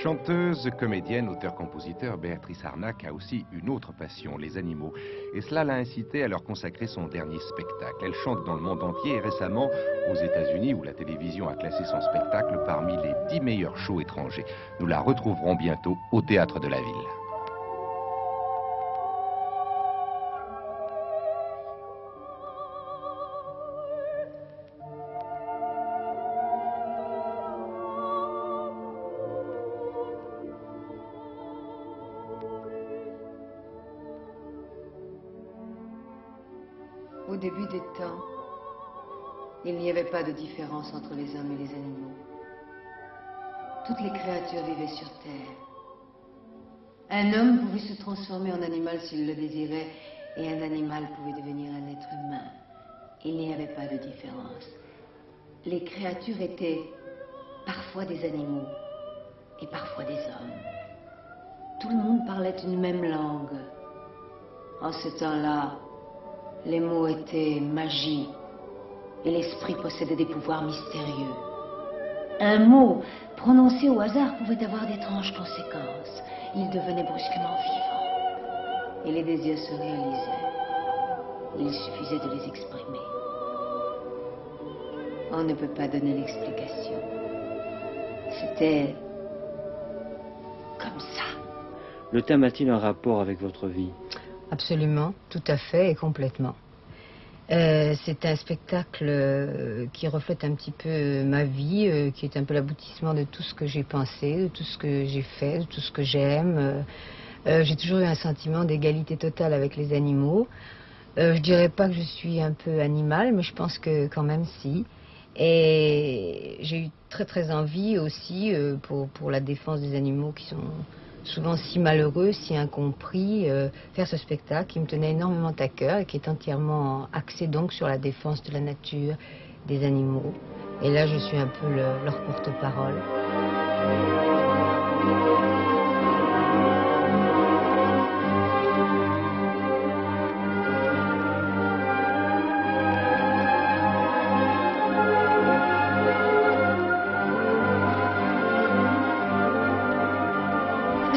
chanteuse, comédienne, auteure-compositeur, Béatrice Arnac a aussi une autre passion, les animaux. Et cela l'a incitée à leur consacrer son dernier spectacle. Elle chante dans le monde entier et récemment, aux États-Unis, où la télévision a classé son spectacle parmi les 10 meilleurs shows étrangers. Nous la retrouverons bientôt au Théâtre de la Ville. Au début des temps, il n'y avait pas de différence entre les hommes et les animaux. Toutes les créatures vivaient sur Terre. Un homme pouvait se transformer en animal s'il le désirait, et un animal pouvait devenir un être humain. Il n'y avait pas de différence. Les créatures étaient parfois des animaux et parfois des hommes. Tout le monde parlait une même langue. En ce temps-là, les mots étaient magie, et l'esprit possédait des pouvoirs mystérieux. Un mot prononcé au hasard pouvait avoir d'étranges conséquences. Il devenait brusquement vivant, et les désirs se réalisaient. Il suffisait de les exprimer. On ne peut pas donner l'explication. C'était comme ça. Le thème a-t-il un rapport avec votre vie? Absolument, tout à fait et complètement. C'est un spectacle qui reflète un petit peu ma vie, qui est un peu l'aboutissement de tout ce que j'ai pensé, de tout ce que j'ai fait, de tout ce que j'aime. J'ai toujours eu un sentiment d'égalité totale avec les animaux. Je dirais pas que je suis un peu animal, mais je pense que quand même si. Et j'ai eu très très envie aussi pour la défense des animaux qui sont souvent si malheureux, si incompris, faire ce spectacle qui me tenait énormément à cœur et qui est entièrement axé donc sur la défense de la nature, des animaux. Et là, je suis un peu leur porte-parole.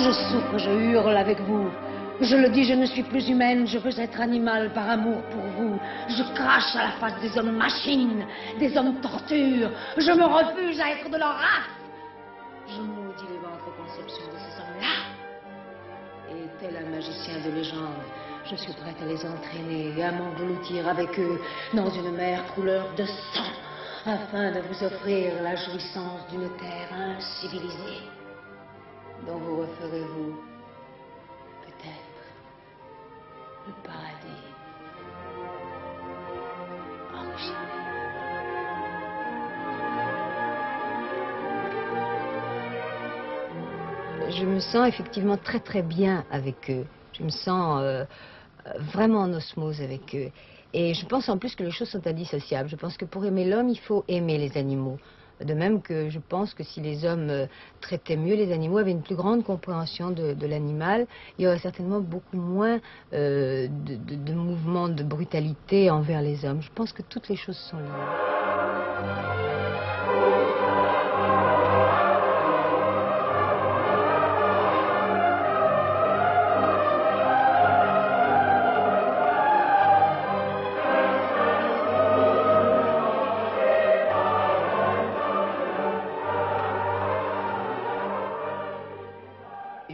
Je souffre, je hurle avec vous. Je le dis, je ne suis plus humaine, je veux être animal par amour pour vous. Je crache à la face des hommes machines, des hommes tortures. Je me refuse à être de leur race. Je maudis les ventres conceptions de ces hommes-là. Et tel un magicien de légende, je suis prête à les entraîner et à m'engloutir avec eux dans une mer couleur de sang, afin de vous offrir la jouissance d'une terre incivilisée, dont vous referez-vous peut-être le paradis originel. Je me sens effectivement très très bien avec eux. Je me sens vraiment en osmose avec eux. Et je pense en plus que les choses sont indissociables. Je pense que pour aimer l'homme, il faut aimer les animaux. De même que je pense que si les hommes traitaient mieux les animaux, avaient une plus grande compréhension de l'animal, il y aurait certainement beaucoup moins de mouvements de brutalité envers les hommes. Je pense que toutes les choses sont liées.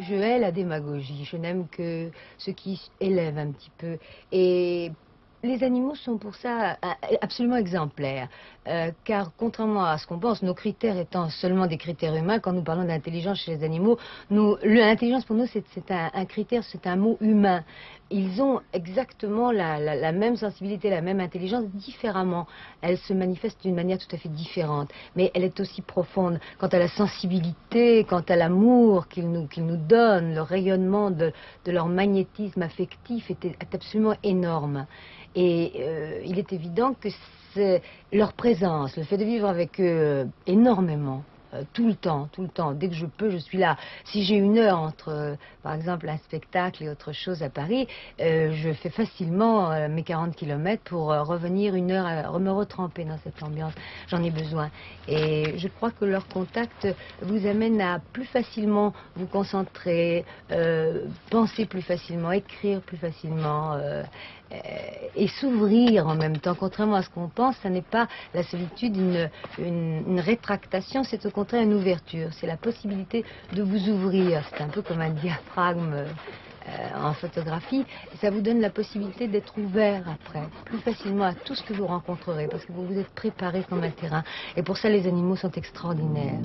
Je hais la démagogie, je n'aime que ce qui élève un petit peu. Et les animaux sont pour ça absolument exemplaires, car contrairement à ce qu'on pense, nos critères étant seulement des critères humains, quand nous parlons d'intelligence chez les animaux, l'intelligence pour nous c'est un critère, c'est un mot humain. Ils ont exactement la même sensibilité, la même intelligence, différemment. Elle se manifeste d'une manière tout à fait différente, mais elle est aussi profonde. Quant à la sensibilité, quant à l'amour qu'ils nous donnent, le rayonnement de leur magnétisme affectif est absolument énorme. Et il est évident que c'est leur présence, le fait de vivre avec eux énormément, tout le temps, tout le temps. Dès que je peux, je suis là. Si j'ai une heure entre, par exemple, un spectacle et autre chose à Paris, je fais facilement mes 40 kilomètres pour revenir une heure, à me retremper dans cette ambiance. J'en ai besoin. Et je crois que leur contact vous amène à plus facilement vous concentrer, penser plus facilement, écrire plus facilement et s'ouvrir en même temps. Contrairement à ce qu'on pense, ça n'est pas la solitude une rétractation, c'est au contraire une ouverture. C'est la possibilité de vous ouvrir. C'est un peu comme un diaphragme en photographie. Et ça vous donne la possibilité d'être ouvert après, plus facilement à tout ce que vous rencontrerez, parce que vous vous êtes préparé comme un terrain. Et pour ça, les animaux sont extraordinaires.